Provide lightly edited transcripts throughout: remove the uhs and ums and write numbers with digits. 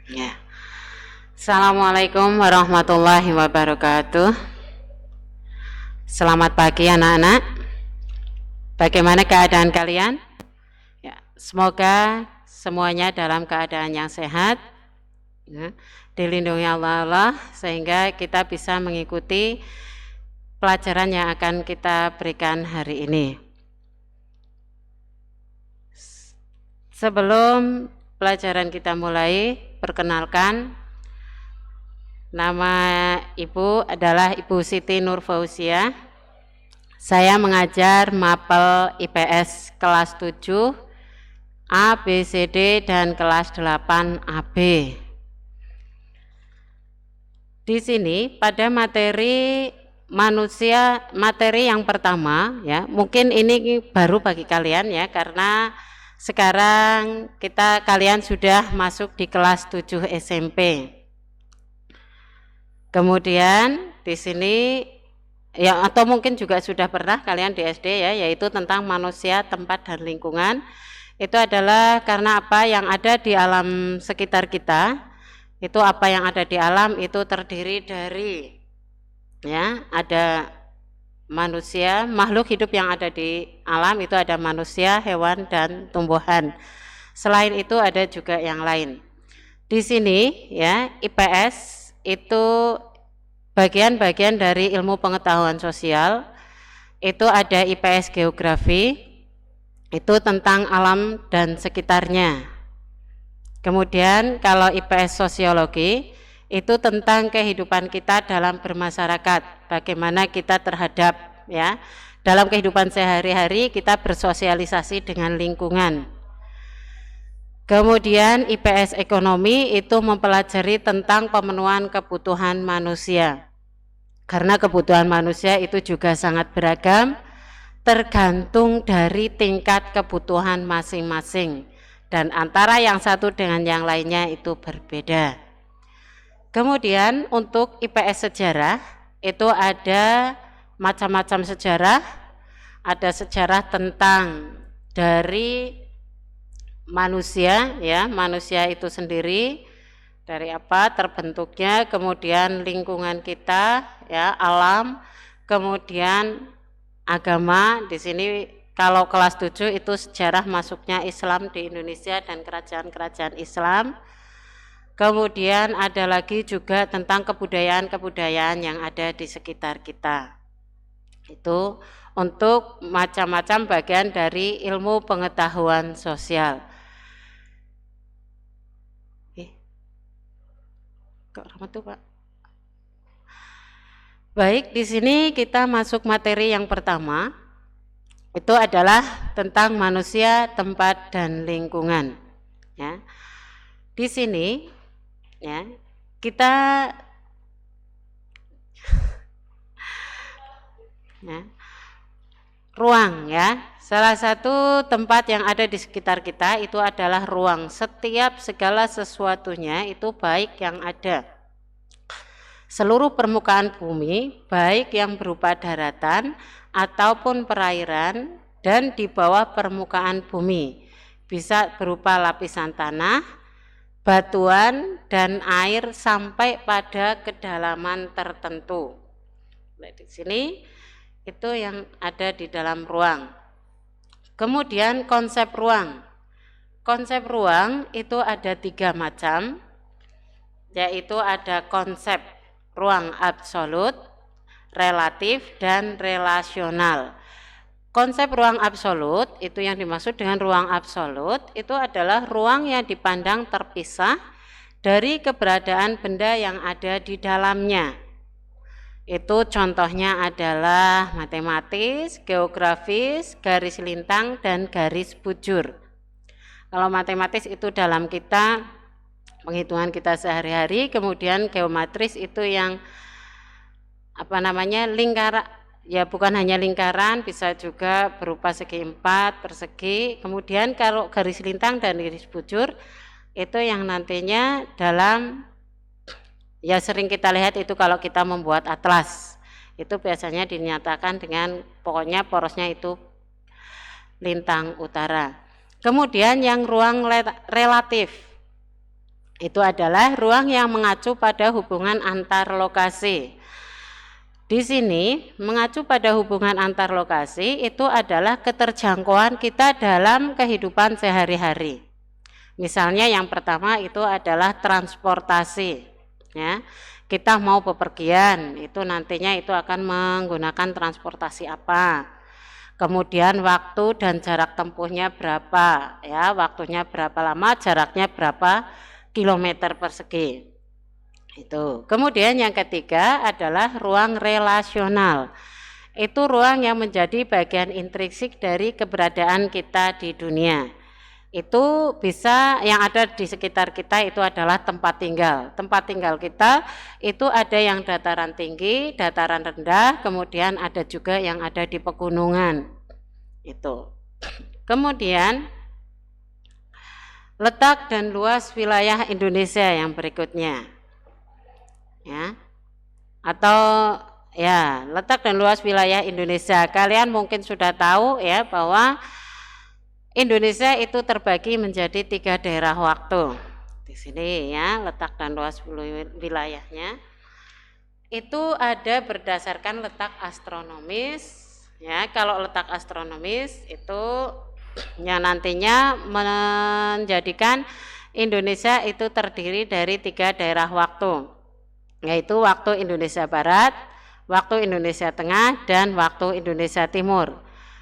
Ya. Assalamualaikum warahmatullahi wabarakatuh. Selamat pagi anak-anak. Bagaimana keadaan kalian? Ya, semoga semuanya dalam keadaan yang sehat, ya, dilindungi Allah sehingga kita bisa mengikuti pelajaran yang akan kita berikan hari ini. Sebelum pelajaran kita mulai, perkenalkan, nama Ibu adalah Ibu Siti Nur Fauzia. Saya mengajar Mapel IPS kelas 7 A, B, C, D dan kelas 8 AB. Di sini pada materi manusia, materi yang pertama ya, mungkin ini baru bagi kalian ya, karena sekarang kalian sudah masuk di kelas 7 SMP. Kemudian di sini ya, atau mungkin juga sudah pernah kalian di SD ya, yaitu tentang manusia, tempat dan lingkungan. Itu adalah karena apa yang ada di alam sekitar kita. Itu apa yang ada di alam itu terdiri dari ya, ada manusia, makhluk hidup yang ada di alam itu ada manusia, hewan dan tumbuhan. Selain itu ada juga yang lain. Di sini ya, IPS itu bagian-bagian dari ilmu pengetahuan sosial. Itu ada IPS geografi, itu tentang alam dan sekitarnya. Kemudian kalau IPS sosiologi itu tentang kehidupan kita dalam bermasyarakat, bagaimana kita terhadap ya, dalam kehidupan sehari-hari kita bersosialisasi dengan lingkungan. Kemudian IPS ekonomi itu mempelajari tentang pemenuhan kebutuhan manusia. Karena kebutuhan manusia itu juga sangat beragam, tergantung dari tingkat kebutuhan masing-masing. Dan antara yang satu dengan yang lainnya itu berbeda. Kemudian untuk IPS sejarah itu ada macam-macam sejarah. Ada sejarah tentang dari manusia ya, manusia itu sendiri dari apa terbentuknya, kemudian lingkungan kita ya, alam, kemudian agama. Di sini kalau kelas 7 itu sejarah masuknya Islam di Indonesia dan kerajaan-kerajaan Islam. Kemudian ada lagi juga tentang kebudayaan-kebudayaan yang ada di sekitar kita. Itu untuk macam-macam bagian dari ilmu pengetahuan sosial. Kok ramah tuh, Pak? Baik, di sini kita masuk materi yang pertama. Itu adalah tentang manusia, tempat dan lingkungan. Ya. Di sini ya, kita ya, ruang ya. Salah satu tempat yang ada di sekitar kita itu adalah ruang. Setiap segala sesuatunya itu baik yang ada. Seluruh permukaan bumi, baik yang berupa daratan ataupun perairan dan di bawah permukaan bumi, bisa berupa lapisan tanah, batuan, dan air sampai pada kedalaman tertentu. Nah, di sini itu yang ada di dalam ruang. Kemudian konsep ruang. Konsep ruang itu ada 3 macam, yaitu ada konsep ruang absolut, relatif, dan relasional. Konsep ruang absolut itu yang dimaksud dengan ruang absolut itu adalah ruang yang dipandang terpisah dari keberadaan benda yang ada di dalamnya. Itu contohnya adalah matematis, geografis, garis lintang, dan garis bujur. Kalau matematis itu dalam kita penghitungan kita sehari-hari, kemudian geometris itu yang apa namanya, lingkaran ya, bukan hanya lingkaran, bisa juga berupa segi 4, persegi. Kemudian kalau garis lintang dan garis bujur itu yang nantinya dalam ya sering kita lihat itu kalau kita membuat atlas. Itu biasanya dinyatakan dengan pokoknya porosnya itu lintang utara. Kemudian yang ruang relatif. Itu adalah ruang yang mengacu pada hubungan antar lokasi. Di sini mengacu pada hubungan antar lokasi itu adalah keterjangkauan kita dalam kehidupan sehari-hari. Misalnya yang pertama itu adalah transportasi, ya. Kita mau bepergian, itu nantinya itu akan menggunakan transportasi apa. Kemudian waktu dan jarak tempuhnya berapa, ya, waktunya berapa lama, jaraknya berapa kilometer persegi. Itu. Kemudian yang ketiga adalah ruang relasional. Itu ruang yang menjadi bagian intrinsik dari keberadaan kita di dunia. Itu bisa yang ada di sekitar kita itu adalah tempat tinggal. Tempat tinggal kita itu ada yang dataran tinggi, dataran rendah, kemudian ada juga yang ada di pegunungan. Itu. Kemudian letak dan luas wilayah Indonesia yang berikutnya. Ya. Atau ya, letak dan luas wilayah Indonesia. Kalian mungkin sudah tahu ya bahwa Indonesia itu terbagi menjadi 3 daerah waktu. Di sini ya, letak dan luas wilayahnya. Itu ada berdasarkan letak astronomis. Ya, kalau letak astronomis itu yang nantinya menjadikan Indonesia itu terdiri dari 3 daerah waktu, yaitu waktu Indonesia Barat, waktu Indonesia Tengah, dan waktu Indonesia Timur.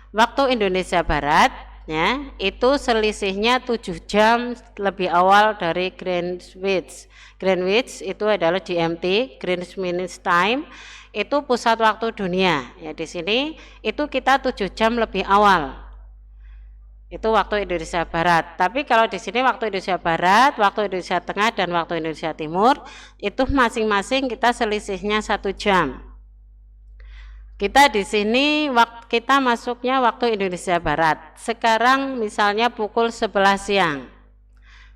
Waktu Indonesia Barat ya, itu selisihnya 7 jam lebih awal dari Greenwich. Greenwich itu adalah GMT, Greenwich Mean Time, itu pusat waktu dunia. Ya, di sini itu kita 7 jam lebih awal. Itu waktu Indonesia Barat. Tapi kalau di sini waktu Indonesia Barat, waktu Indonesia Tengah, dan waktu Indonesia Timur itu masing-masing kita selisihnya 1 jam. Kita di sini kita masuknya waktu Indonesia Barat. Sekarang misalnya pukul 11 siang.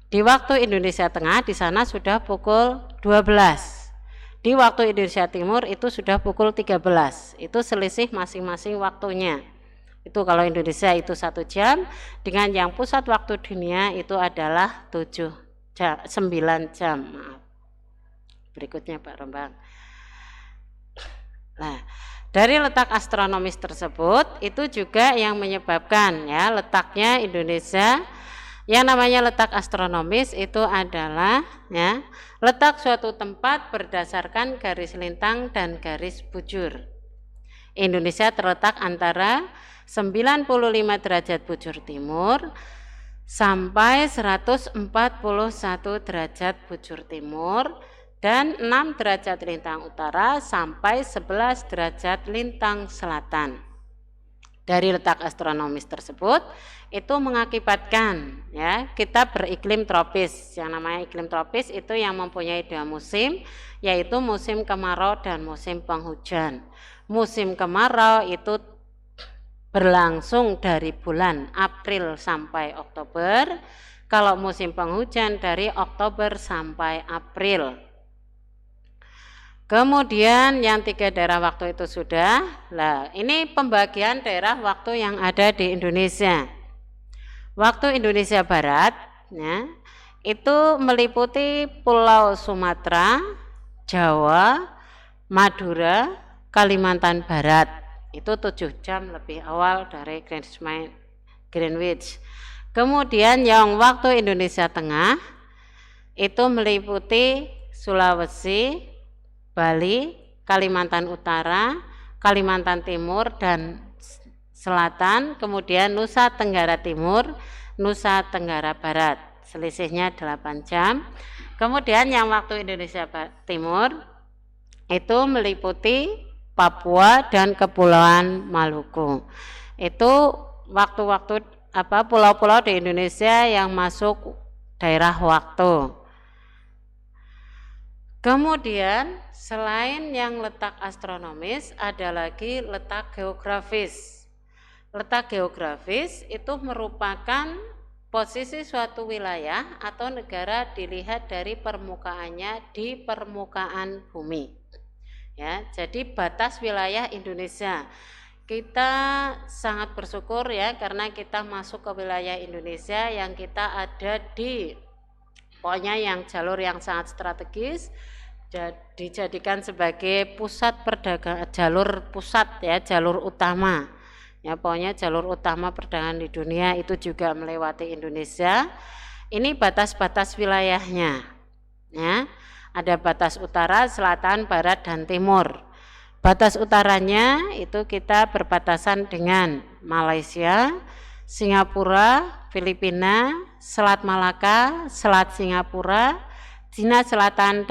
Di waktu Indonesia Tengah di sana sudah pukul 12. Di waktu Indonesia Timur itu sudah pukul 13. Itu selisih masing-masing waktunya. Itu kalau Indonesia itu 1 jam, dengan yang pusat waktu dunia itu adalah 9 jam. Maaf. Berikutnya Pak Rembang. Nah, dari letak astronomis tersebut itu juga yang menyebabkan ya letaknya Indonesia. Yang namanya letak astronomis itu adalah ya letak suatu tempat berdasarkan garis lintang dan garis bujur. Indonesia terletak antara 95 derajat bujur timur sampai 141 derajat bujur timur, dan 6 derajat lintang utara sampai 11 derajat lintang selatan. Dari letak astronomis tersebut itu mengakibatkan ya kita beriklim tropis. Yang namanya iklim tropis itu yang mempunyai 2 musim, yaitu musim kemarau dan musim penghujan. Musim kemarau itu berlangsung dari bulan April sampai Oktober. Kalau musim penghujan dari Oktober sampai April. Kemudian yang 3 daerah waktu itu sudah. Nah, ini pembagian daerah waktu yang ada di Indonesia. Waktu Indonesia Barat ya, itu meliputi Pulau Sumatera, Jawa, Madura, Kalimantan Barat. Itu 7 jam lebih awal dari Greenwich. Kemudian yang waktu Indonesia Tengah itu meliputi Sulawesi, Bali, Kalimantan Utara, Kalimantan Timur, dan Selatan, kemudian Nusa Tenggara Timur, Nusa Tenggara Barat. Selisihnya 8 jam. Kemudian yang waktu Indonesia Timur itu meliputi Papua dan Kepulauan Maluku. Itu waktu-waktu pulau-pulau di Indonesia yang masuk daerah waktu. Kemudian selain yang letak astronomis ada lagi letak geografis. Letak geografis itu merupakan posisi suatu wilayah atau negara dilihat dari permukaannya di permukaan bumi. Ya, jadi batas wilayah Indonesia. Kita sangat bersyukur ya karena kita masuk ke wilayah Indonesia yang kita ada di Pokoknya yang jalur yang sangat strategis dijadikan sebagai pusat perdagangan, jalur pusat ya, jalur utama. Ya, pokoknya jalur utama perdagangan di dunia itu juga melewati Indonesia. Ini batas-batas wilayahnya. Ya, ada batas utara, selatan, barat, dan timur. Batas utaranya itu kita berbatasan dengan Malaysia, Singapura, Filipina, Selat Malaka, Selat Singapura, Cina Selatan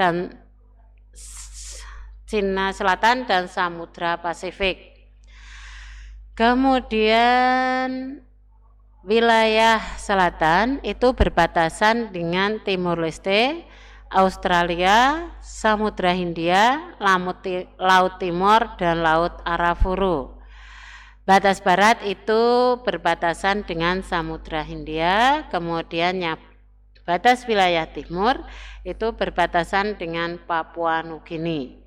dan Samudra Pasifik. Kemudian wilayah selatan itu berbatasan dengan Timur Leste, Australia, Samudra Hindia, Laut Timur, dan Laut Arafuru. Batas barat itu berbatasan dengan Samudra Hindia, kemudian batas wilayah timur itu berbatasan dengan Papua Nugini.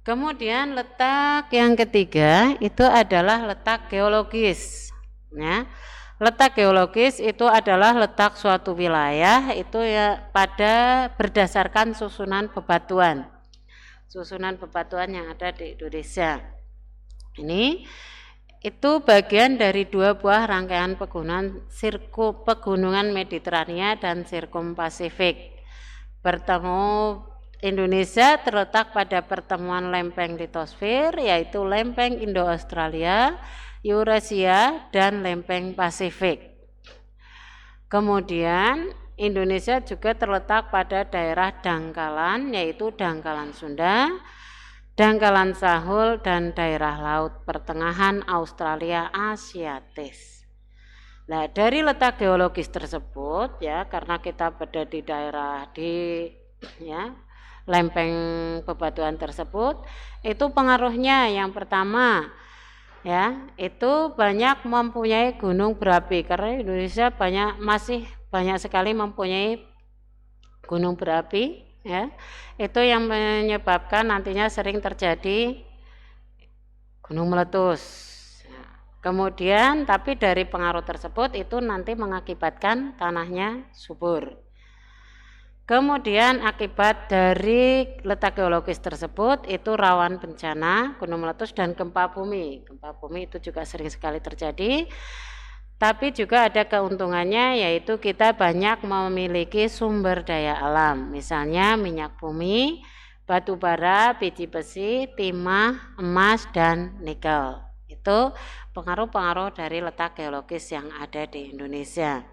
Kemudian letak yang ketiga itu adalah letak geologis. Ya. Letak geologis itu adalah letak suatu wilayah itu ya pada berdasarkan susunan bebatuan. Susunan bebatuan yang ada di Indonesia. Ini itu bagian dari dua buah rangkaian pegunungan Mediterania dan Sirkum Pasifik. Bertemu Indonesia terletak pada pertemuan lempeng litosfer, yaitu lempeng Indo-Australia, Eurasia, dan lempeng Pasifik. Kemudian Indonesia juga terletak pada daerah dangkalan, yaitu dangkalan Sunda, dangkalan Sahul, dan daerah laut pertengahan Australia Asiatis. Nah, dari letak geologis tersebut ya, karena kita berada di daerah lempeng bebatuan tersebut, itu pengaruhnya yang pertama ya, itu banyak mempunyai gunung berapi, karena Indonesia masih banyak sekali mempunyai gunung berapi ya. Itu yang menyebabkan nantinya sering terjadi gunung meletus. Kemudian tapi dari pengaruh tersebut itu nanti mengakibatkan tanahnya subur. Kemudian akibat dari letak geologis tersebut itu rawan bencana, gunung meletus, dan gempa bumi. Gempa bumi itu juga sering sekali terjadi. Tapi juga ada keuntungannya, yaitu kita banyak memiliki sumber daya alam. Misalnya minyak bumi, batu bara, biji besi, timah, emas, dan nikel. Itu pengaruh-pengaruh dari letak geologis yang ada di Indonesia.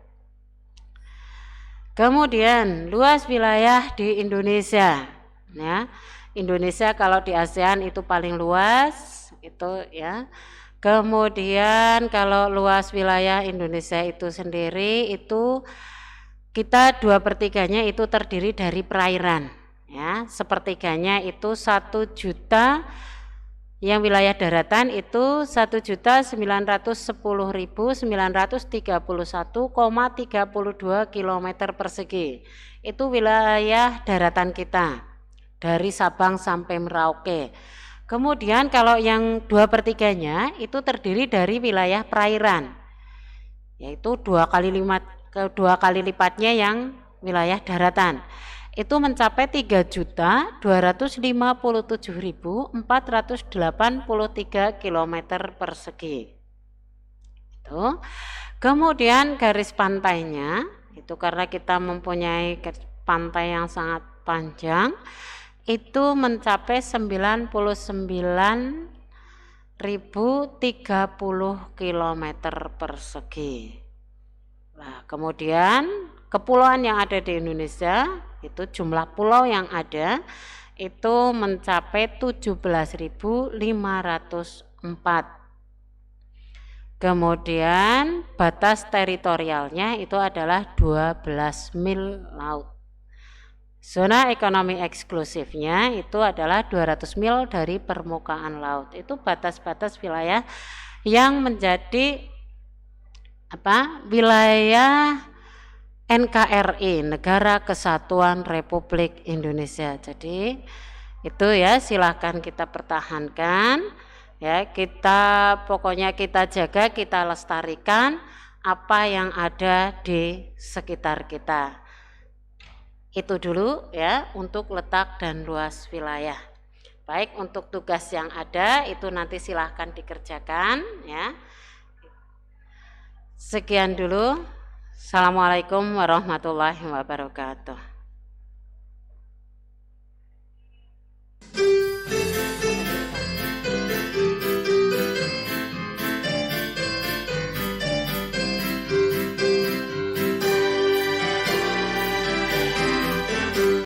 Kemudian luas wilayah di Indonesia, ya. Indonesia kalau di ASEAN itu paling luas, itu ya. Kemudian kalau luas wilayah Indonesia itu sendiri itu kita 2/3-nya itu terdiri dari perairan, ya. Sepertiganya itu 1.000.000. Yang wilayah daratan itu 1.910.931,32 km persegi. Itu wilayah daratan kita dari Sabang sampai Merauke. Kemudian kalau yang 2/3-nya itu terdiri dari wilayah perairan, yaitu 2 kali lipatnya yang wilayah daratan. Itu mencapai 3.257.483 km persegi. Itu. Kemudian garis pantainya itu karena kita mempunyai pantai yang sangat panjang, itu mencapai 99.030 km persegi. Nah, kemudian kepulauan yang ada di Indonesia itu jumlah pulau yang ada itu mencapai 17.504. Kemudian batas teritorialnya itu adalah 12 mil laut. Zona ekonomi eksklusifnya itu adalah 200 mil dari permukaan laut. Itu batas-batas wilayah yang menjadi wilayah NKRI, Negara Kesatuan Republik Indonesia. Jadi itu ya, silahkan kita pertahankan ya, kita pokoknya kita jaga, kita lestarikan apa yang ada di sekitar kita. Itu dulu ya untuk letak dan luas wilayah. Baik, untuk tugas yang ada itu nanti silahkan dikerjakan ya. Sekian dulu. Assalamualaikum warahmatullahi wabarakatuh.